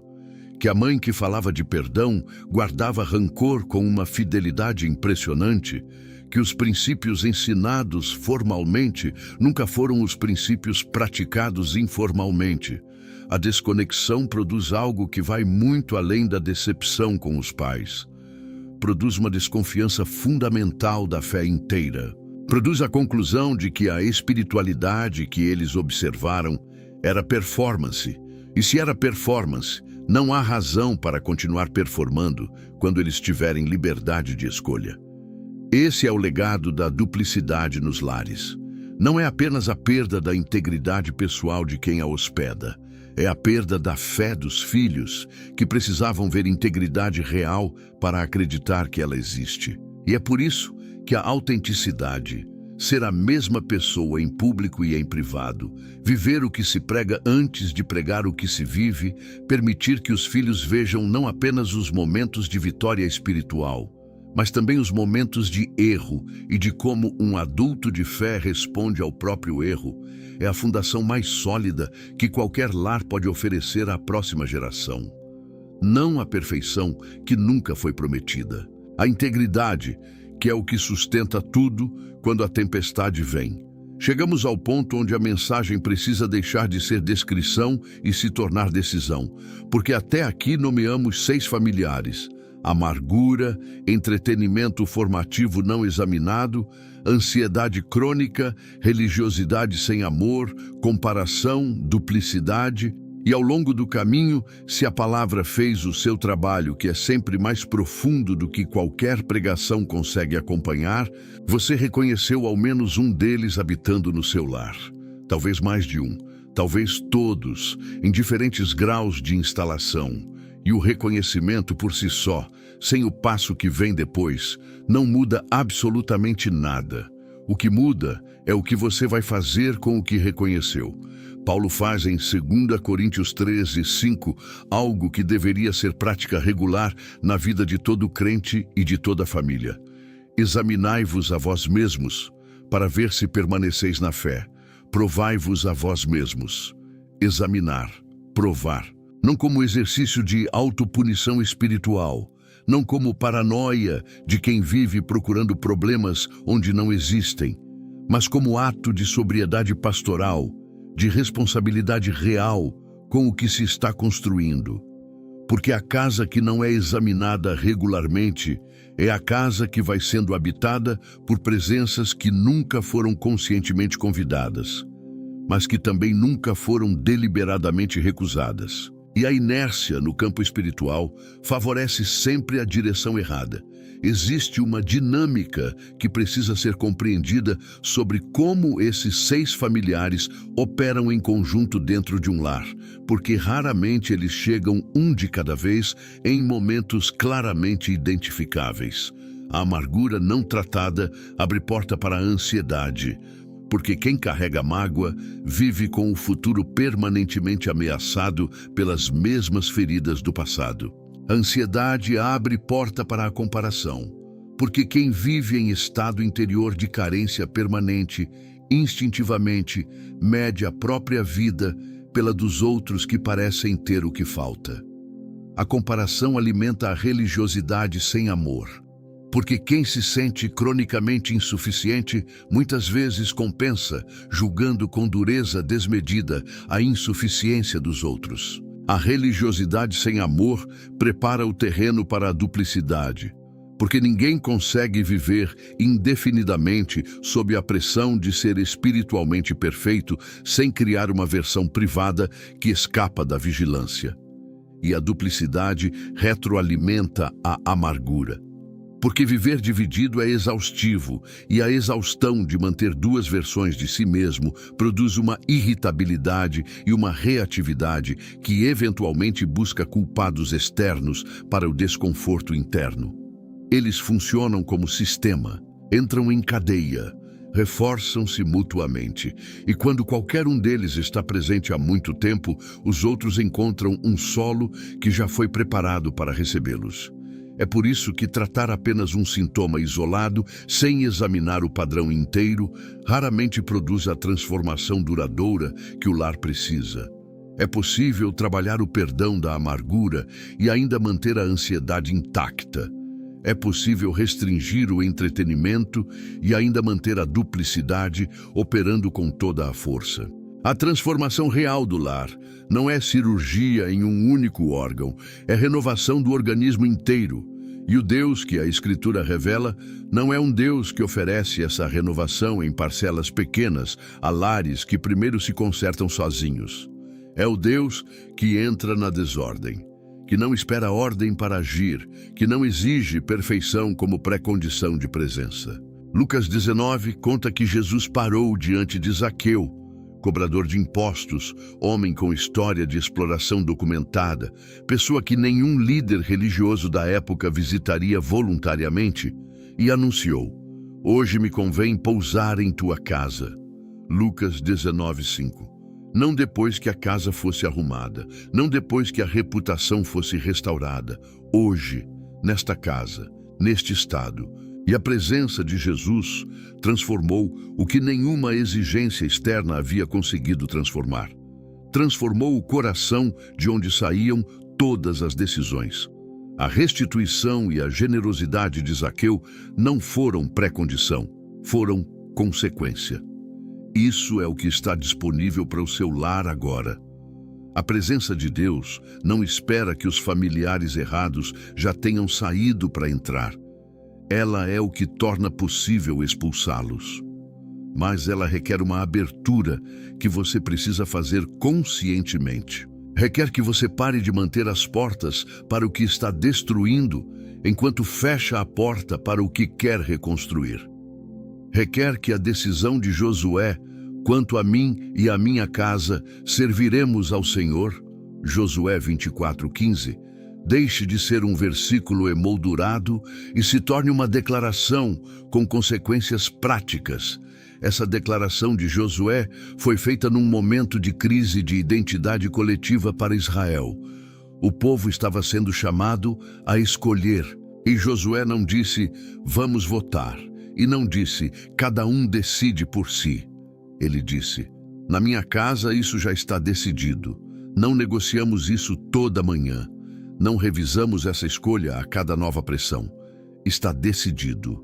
que a mãe que falava de perdão guardava rancor com uma fidelidade impressionante, que os princípios ensinados formalmente nunca foram os princípios praticados informalmente. A desconexão produz algo que vai muito além da decepção com os pais. Produz uma desconfiança fundamental da fé inteira. Produz a conclusão de que a espiritualidade que eles observaram era performance. E se era performance, não há razão para continuar performando quando eles tiverem liberdade de escolha. Esse é o legado da duplicidade nos lares. Não é apenas a perda da integridade pessoal de quem a hospeda, é a perda da fé dos filhos, que precisavam ver integridade real para acreditar que ela existe. E é por isso que a autenticidade, ser a mesma pessoa em público e em privado, viver o que se prega antes de pregar o que se vive, permitir que os filhos vejam não apenas os momentos de vitória espiritual, mas também os momentos de erro e de como um adulto de fé responde ao próprio erro, é a fundação mais sólida que qualquer lar pode oferecer à próxima geração. Não a perfeição que nunca foi prometida. A integridade, que é o que sustenta tudo quando a tempestade vem. Chegamos ao ponto onde a mensagem precisa deixar de ser descrição e se tornar decisão, porque até aqui nomeamos 6 familiares: amargura, entretenimento formativo não examinado, ansiedade crônica, religiosidade sem amor, comparação, duplicidade. E ao longo do caminho, se a palavra fez o seu trabalho, que é sempre mais profundo do que qualquer pregação consegue acompanhar, você reconheceu ao menos um deles habitando no seu lar. Talvez mais de um, talvez todos, em diferentes graus de instalação. E o reconhecimento por si só, sem o passo que vem depois, não muda absolutamente nada. O que muda é o que você vai fazer com o que reconheceu. Paulo faz em 2 Coríntios 13:5 algo que deveria ser prática regular na vida de todo crente e de toda família. Examinai-vos a vós mesmos, para ver se permaneceis na fé. Provai-vos a vós mesmos. Examinar, provar. Não como exercício de autopunição espiritual, não como paranoia de quem vive procurando problemas onde não existem, mas como ato de sobriedade pastoral, de responsabilidade real com o que se está construindo. Porque a casa que não é examinada regularmente é a casa que vai sendo habitada por presenças que nunca foram conscientemente convidadas, mas que também nunca foram deliberadamente recusadas. E a inércia no campo espiritual favorece sempre a direção errada. Existe uma dinâmica que precisa ser compreendida sobre como esses 6 familiares operam em conjunto dentro de um lar, porque raramente eles chegam um de cada vez em momentos claramente identificáveis. A amargura não tratada abre porta para a ansiedade, porque quem carrega mágoa vive com o futuro permanentemente ameaçado pelas mesmas feridas do passado. A ansiedade abre porta para a comparação. Porque quem vive em estado interior de carência permanente, instintivamente, mede a própria vida pela dos outros que parecem ter o que falta. A comparação alimenta a religiosidade sem amor. Porque quem se sente cronicamente insuficiente, muitas vezes compensa, julgando com dureza desmedida a insuficiência dos outros. A religiosidade sem amor prepara o terreno para a duplicidade, porque ninguém consegue viver indefinidamente sob a pressão de ser espiritualmente perfeito sem criar uma versão privada que escapa da vigilância. E a duplicidade retroalimenta a amargura. Porque viver dividido é exaustivo, e a exaustão de manter duas versões de si mesmo produz uma irritabilidade e uma reatividade que eventualmente busca culpados externos para o desconforto interno. Eles funcionam como sistema, entram em cadeia, reforçam-se mutuamente, e quando qualquer um deles está presente há muito tempo, os outros encontram um solo que já foi preparado para recebê-los. É por isso que tratar apenas um sintoma isolado, sem examinar o padrão inteiro, raramente produz a transformação duradoura que o lar precisa. É possível trabalhar o perdão da amargura e ainda manter a ansiedade intacta. É possível restringir o entretenimento e ainda manter a duplicidade operando com toda a força. A transformação real do lar não é cirurgia em um único órgão, é renovação do organismo inteiro. E o Deus que a Escritura revela não é um Deus que oferece essa renovação em parcelas pequenas a lares que primeiro se consertam sozinhos. É o Deus que entra na desordem, que não espera ordem para agir, que não exige perfeição como pré-condição de presença. Lucas 19 conta que Jesus parou diante de Zaqueu, cobrador de impostos, homem com história de exploração documentada, pessoa que nenhum líder religioso da época visitaria voluntariamente, e anunciou: "Hoje me convém pousar em tua casa." Lucas 19:5. Não depois que a casa fosse arrumada, não depois que a reputação fosse restaurada. Hoje, nesta casa, neste estado. E a presença de Jesus transformou o que nenhuma exigência externa havia conseguido transformar. Transformou o coração de onde saíam todas as decisões. A restituição e a generosidade de Zaqueu não foram pré-condição, foram consequência. Isso é o que está disponível para o seu lar agora. A presença de Deus não espera que os familiares errados já tenham saído para entrar. Ela é o que torna possível expulsá-los. Mas ela requer uma abertura que você precisa fazer conscientemente. Requer que você pare de manter as portas para o que está destruindo, enquanto fecha a porta para o que quer reconstruir. Requer que a decisão de Josué, quanto a mim e a minha casa, serviremos ao Senhor, Josué 24:15, deixe de ser um versículo emoldurado e se torne uma declaração com consequências práticas. Essa declaração de Josué foi feita num momento de crise de identidade coletiva para Israel. O povo estava sendo chamado a escolher, e Josué não disse, "Vamos votar", e não disse, "Cada um decide por si". Ele disse, "Na minha casa isso já está decidido. Não negociamos isso toda manhã. Não revisamos essa escolha a cada nova pressão. Está decidido."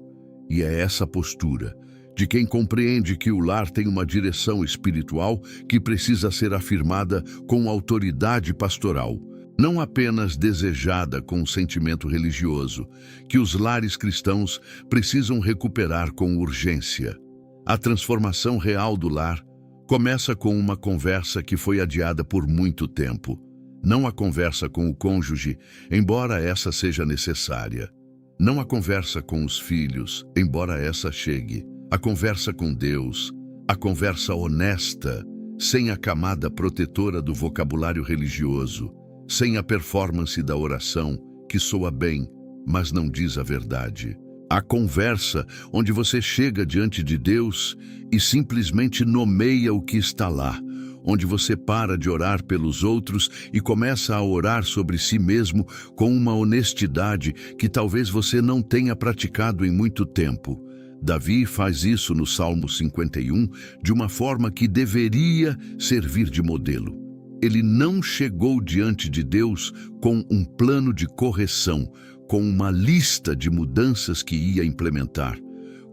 E é essa postura de quem compreende que o lar tem uma direção espiritual que precisa ser afirmada com autoridade pastoral, não apenas desejada com um sentimento religioso, que os lares cristãos precisam recuperar com urgência. A transformação real do lar começa com uma conversa que foi adiada por muito tempo. Não a conversa com o cônjuge, embora essa seja necessária. Não a conversa com os filhos, embora essa chegue. A conversa com Deus, a conversa honesta, sem a camada protetora do vocabulário religioso, sem a performance da oração, que soa bem, mas não diz a verdade. A conversa onde você chega diante de Deus e simplesmente nomeia o que está lá, onde você para de orar pelos outros e começa a orar sobre si mesmo com uma honestidade que talvez você não tenha praticado em muito tempo. Davi faz isso no Salmo 51 de uma forma que deveria servir de modelo. Ele não chegou diante de Deus com um plano de correção, com uma lista de mudanças que ia implementar,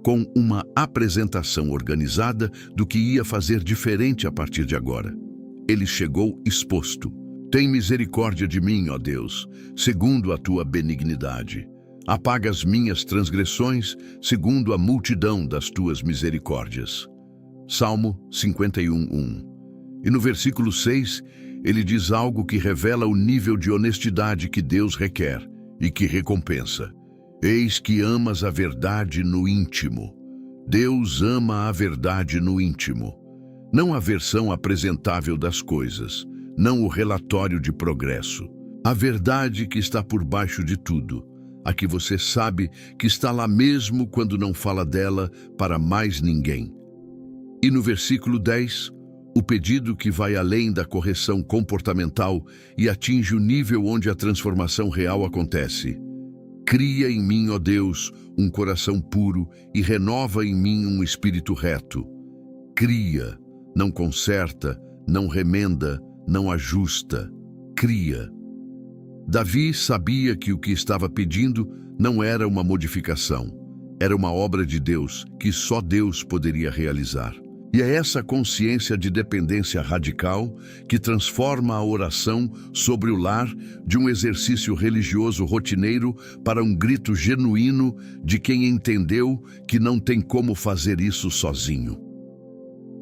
com uma apresentação organizada do que ia fazer diferente a partir de agora. Ele chegou exposto. Tem misericórdia de mim, ó Deus, segundo a tua benignidade. Apaga as minhas transgressões, segundo a multidão das tuas misericórdias. Salmo 51:1. E no versículo 6, ele diz algo que revela o nível de honestidade que Deus requer e que recompensa. Eis que amas a verdade no íntimo. Deus ama a verdade no íntimo. Não a versão apresentável das coisas, não o relatório de progresso. A verdade que está por baixo de tudo, a que você sabe que está lá mesmo quando não fala dela para mais ninguém. E no versículo 10, o pedido que vai além da correção comportamental e atinge o nível onde a transformação real acontece. Cria em mim, ó Deus, um coração puro e renova em mim um espírito reto. Cria, não conserta, não remenda, não ajusta. Cria. Davi sabia que o que estava pedindo não era uma modificação, era uma obra de Deus que só Deus poderia realizar. E é essa consciência de dependência radical que transforma a oração sobre o lar de um exercício religioso rotineiro para um grito genuíno de quem entendeu que não tem como fazer isso sozinho.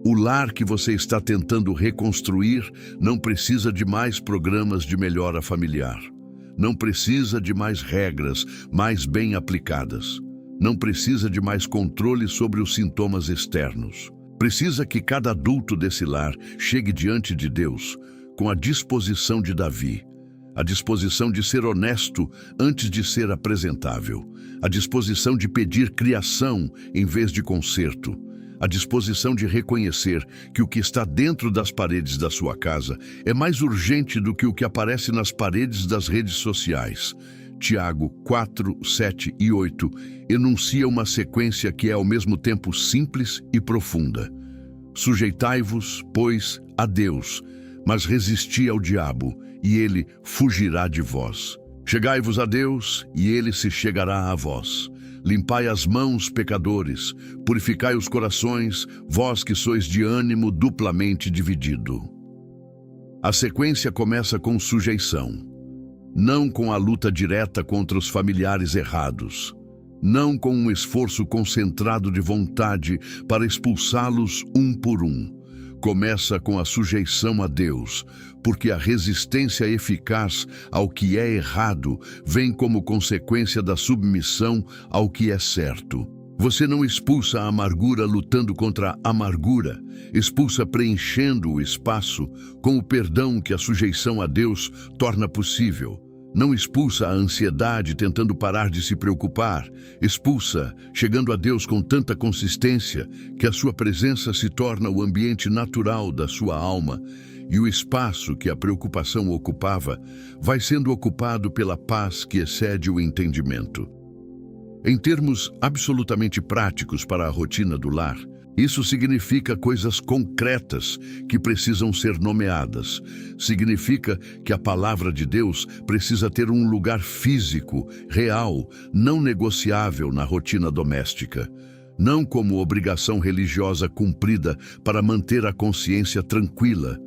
O lar que você está tentando reconstruir não precisa de mais programas de melhora familiar. Não precisa de mais regras mais bem aplicadas. Não precisa de mais controle sobre os sintomas externos. Precisa que cada adulto desse lar chegue diante de Deus com a disposição de Davi, a disposição de ser honesto antes de ser apresentável, a disposição de pedir criação em vez de conserto, a disposição de reconhecer que o que está dentro das paredes da sua casa é mais urgente do que o que aparece nas paredes das redes sociais. Tiago 4, 7 e 8 enuncia uma sequência que é ao mesmo tempo simples e profunda. Sujeitai-vos, pois, a Deus, mas resisti ao diabo, e ele fugirá de vós. Chegai-vos a Deus, e ele se chegará a vós. Limpai as mãos, pecadores, purificai os corações, vós que sois de ânimo duplamente dividido. A sequência começa com sujeição. Não com a luta direta contra os familiares errados, não com um esforço concentrado de vontade para expulsá-los um por um. Começa com a sujeição a Deus, porque a resistência eficaz ao que é errado vem como consequência da submissão ao que é certo. Você não expulsa a amargura lutando contra a amargura, expulsa preenchendo o espaço com o perdão que a sujeição a Deus torna possível. Não expulsa a ansiedade tentando parar de se preocupar, expulsa chegando a Deus com tanta consistência que a sua presença se torna o ambiente natural da sua alma e o espaço que a preocupação ocupava vai sendo ocupado pela paz que excede o entendimento. Em termos absolutamente práticos para a rotina do lar, isso significa coisas concretas que precisam ser nomeadas. Significa que a palavra de Deus precisa ter um lugar físico, real, não negociável na rotina doméstica. Não como obrigação religiosa cumprida para manter a consciência tranquila,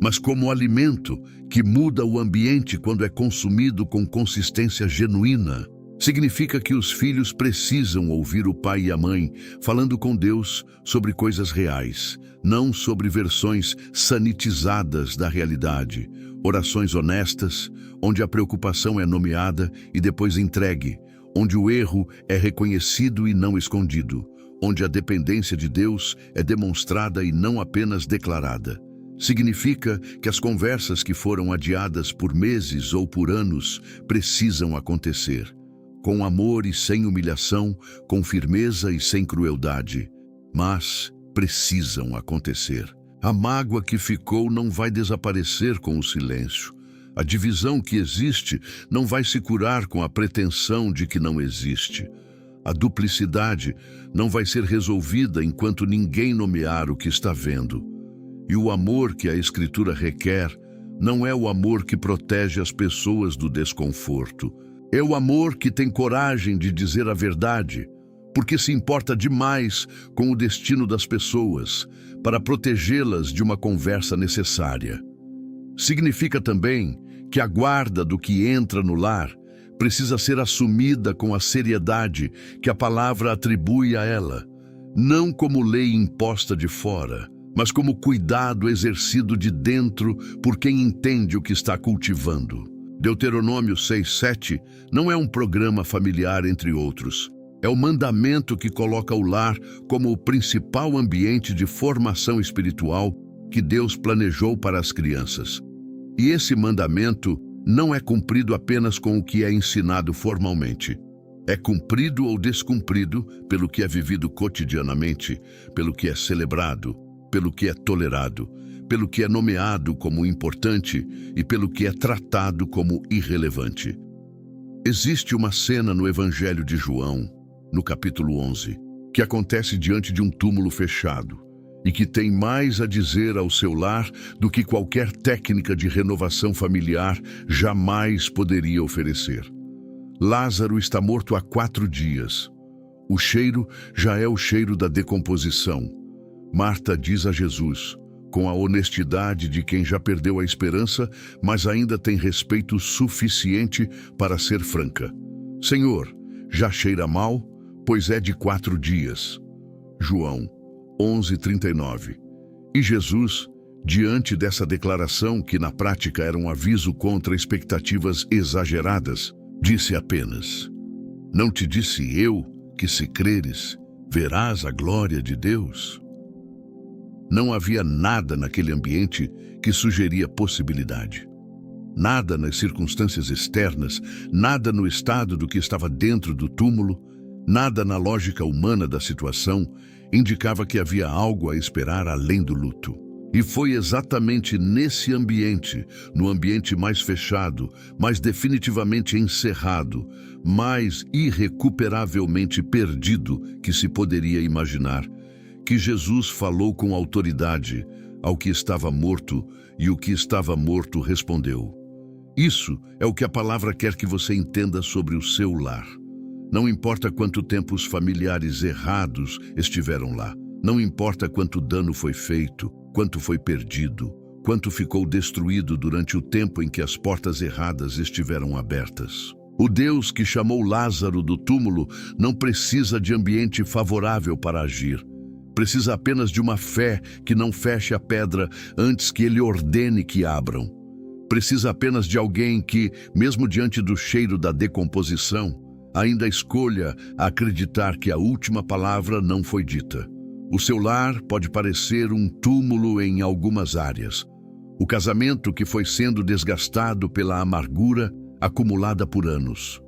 mas como alimento que muda o ambiente quando é consumido com consistência genuína. Significa que os filhos precisam ouvir o pai e a mãe falando com Deus sobre coisas reais, não sobre versões sanitizadas da realidade. Orações honestas, onde a preocupação é nomeada e depois entregue, onde o erro é reconhecido e não escondido, onde a dependência de Deus é demonstrada e não apenas declarada. Significa que as conversas que foram adiadas por meses ou por anos precisam acontecer. Com amor e sem humilhação, com firmeza e sem crueldade, mas precisam acontecer. A mágoa que ficou não vai desaparecer com o silêncio. A divisão que existe não vai se curar com a pretensão de que não existe. A duplicidade não vai ser resolvida enquanto ninguém nomear o que está vendo. E o amor que a Escritura requer não é o amor que protege as pessoas do desconforto. É o amor que tem coragem de dizer a verdade, porque se importa demais com o destino das pessoas, para protegê-las de uma conversa necessária. Significa também que a guarda do que entra no lar precisa ser assumida com a seriedade que a palavra atribui a ela, não como lei imposta de fora, mas como cuidado exercido de dentro por quem entende o que está cultivando. Deuteronômio 6:7 não é um programa familiar entre outros. É o mandamento que coloca o lar como o principal ambiente de formação espiritual que Deus planejou para as crianças. E esse mandamento não é cumprido apenas com o que é ensinado formalmente. É cumprido ou descumprido pelo que é vivido cotidianamente, pelo que é celebrado, pelo que é tolerado, pelo que é nomeado como importante e pelo que é tratado como irrelevante. Existe uma cena no Evangelho de João, no capítulo 11, que acontece diante de um túmulo fechado e que tem mais a dizer ao seu lar do que qualquer técnica de renovação familiar jamais poderia oferecer. Lázaro está morto há 4 dias. O cheiro já é o cheiro da decomposição. Marta diz a Jesus, com a honestidade de quem já perdeu a esperança, mas ainda tem respeito suficiente para ser franca: Senhor, já cheira mal, pois é de 4 dias. João 11:39. E Jesus, diante dessa declaração, que na prática era um aviso contra expectativas exageradas, disse apenas: Não te disse eu que, se creres, verás a glória de Deus? Não havia nada naquele ambiente que sugeria possibilidade. Nada nas circunstâncias externas, nada no estado do que estava dentro do túmulo, nada na lógica humana da situação indicava que havia algo a esperar além do luto. E foi exatamente nesse ambiente, no ambiente mais fechado, mais definitivamente encerrado, mais irrecuperavelmente perdido que se poderia imaginar, que Jesus falou com autoridade ao que estava morto, e o que estava morto respondeu. Isso é o que a palavra quer que você entenda sobre o seu lar. Não importa quanto tempo os familiares errados estiveram lá. Não importa quanto dano foi feito, quanto foi perdido, quanto ficou destruído durante o tempo em que as portas erradas estiveram abertas. O Deus que chamou Lázaro do túmulo não precisa de ambiente favorável para agir. Precisa apenas de uma fé que não feche a pedra antes que ele ordene que abram. Precisa apenas de alguém que, mesmo diante do cheiro da decomposição, ainda escolha acreditar que a última palavra não foi dita. O seu lar pode parecer um túmulo em algumas áreas. O casamento que foi sendo desgastado pela amargura acumulada por anos.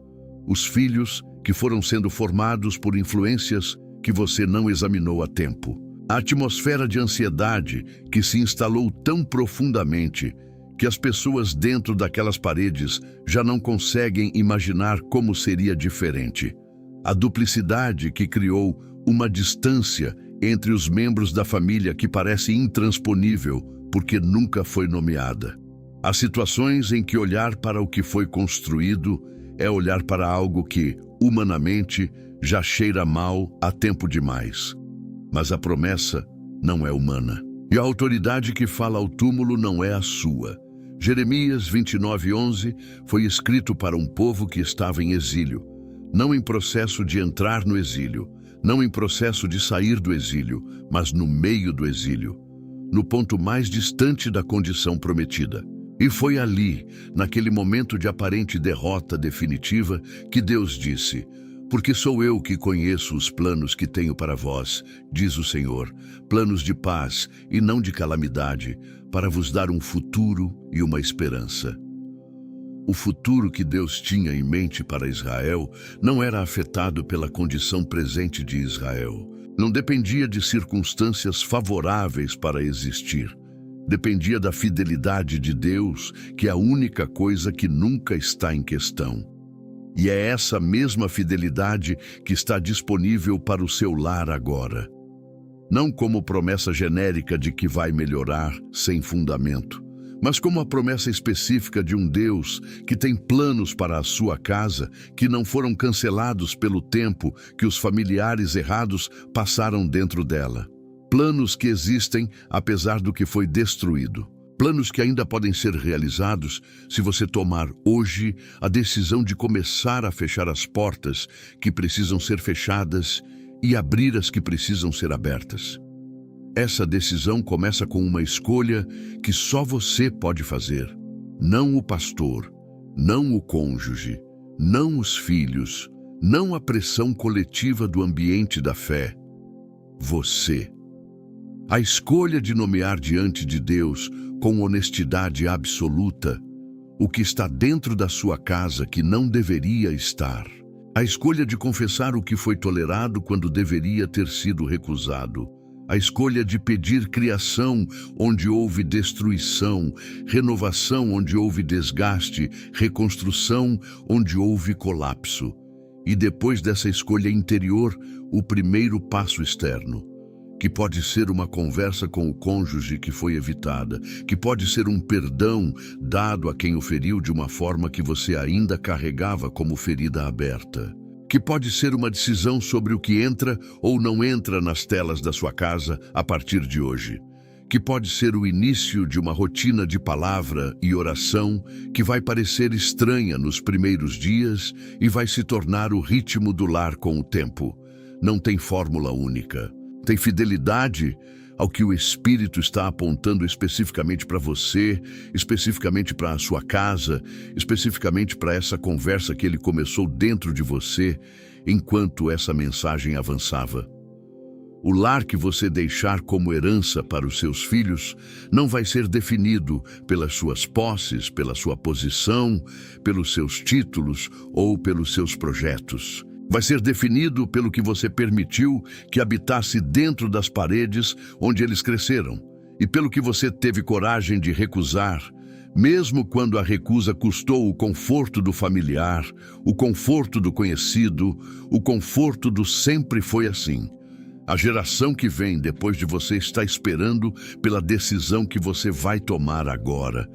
Os filhos que foram sendo formados por influências que você não examinou a tempo. A atmosfera de ansiedade que se instalou tão profundamente que as pessoas dentro daquelas paredes já não conseguem imaginar como seria diferente. A duplicidade que criou uma distância entre os membros da família que parece intransponível porque nunca foi nomeada. Há situações em que olhar para o que foi construído é olhar para algo que, humanamente, já cheira mal há tempo demais. Mas a promessa não é humana. E a autoridade que fala ao túmulo não é a sua. Jeremias 29:11 foi escrito para um povo que estava em exílio, não em processo de entrar no exílio, não em processo de sair do exílio, mas no meio do exílio, no ponto mais distante da condição prometida. E foi ali, naquele momento de aparente derrota definitiva, que Deus disse: Porque sou eu que conheço os planos que tenho para vós, diz o Senhor, planos de paz e não de calamidade, para vos dar um futuro e uma esperança. O futuro que Deus tinha em mente para Israel não era afetado pela condição presente de Israel. Não dependia de circunstâncias favoráveis para existir. Dependia da fidelidade de Deus, que é a única coisa que nunca está em questão. E é essa mesma fidelidade que está disponível para o seu lar agora. Não como promessa genérica de que vai melhorar sem fundamento, mas como a promessa específica de um Deus que tem planos para a sua casa que não foram cancelados pelo tempo que os familiares errados passaram dentro dela. Planos que existem apesar do que foi destruído. Planos que ainda podem ser realizados se você tomar hoje a decisão de começar a fechar as portas que precisam ser fechadas e abrir as que precisam ser abertas. Essa decisão começa com uma escolha que só você pode fazer. Não o pastor, não o cônjuge, não os filhos, não a pressão coletiva do ambiente da fé. Você. A escolha de nomear diante de Deus, com honestidade absoluta, o que está dentro da sua casa que não deveria estar. A escolha de confessar o que foi tolerado quando deveria ter sido recusado. A escolha de pedir criação onde houve destruição, renovação onde houve desgaste, reconstrução onde houve colapso. E depois dessa escolha interior, o primeiro passo externo, que pode ser uma conversa com o cônjuge que foi evitada, que pode ser um perdão dado a quem o feriu de uma forma que você ainda carregava como ferida aberta. Que pode ser uma decisão sobre o que entra ou não entra nas telas da sua casa a partir de hoje. Que pode ser o início de uma rotina de palavra e oração que vai parecer estranha nos primeiros dias e vai se tornar o ritmo do lar com o tempo. Não tem fórmula única. Tem fidelidade ao que o Espírito está apontando especificamente para você, especificamente para a sua casa, especificamente para essa conversa que ele começou dentro de você, enquanto essa mensagem avançava. O lar que você deixar como herança para os seus filhos não vai ser definido pelas suas posses, pela sua posição, pelos seus títulos ou pelos seus projetos. Vai ser definido pelo que você permitiu que habitasse dentro das paredes onde eles cresceram e pelo que você teve coragem de recusar, mesmo quando a recusa custou o conforto do familiar, o conforto do conhecido, o conforto do sempre foi assim. A geração que vem depois de você está esperando pela decisão que você vai tomar agora.